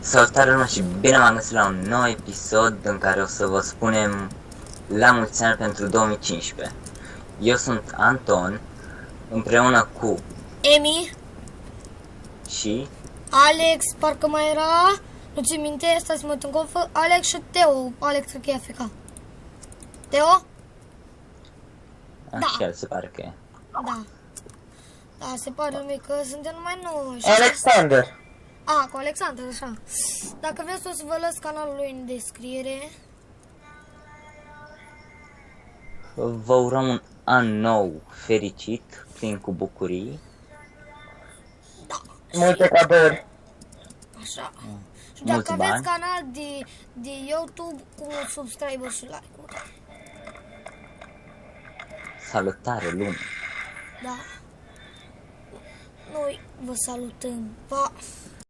Salutare lumea și bine m-am găsit la un nou episod în care o să vă spunem la mulți ani pentru 2015. Eu sunt Anton, împreună cu Emi, și Alex, parcă mai era, nu ți minte, stai să mă uit în confă, Alex și Teo, Alex cred că e AFK. Teo? așa se pare că e. Da. Da, se pare lumea că suntem numai noi. Alexander. Cu Alexander, așa. Dacă vreți o să vă las canalul lui în descriere. Vă urăm un an nou fericit, plin cu bucurii. Da. Multe cadouri. Așa. Și dacă Mulți aveți bani. canal de YouTube cu un subscriber și like-uri. Salutare lume! Da. Noi vă salutăm. Pa!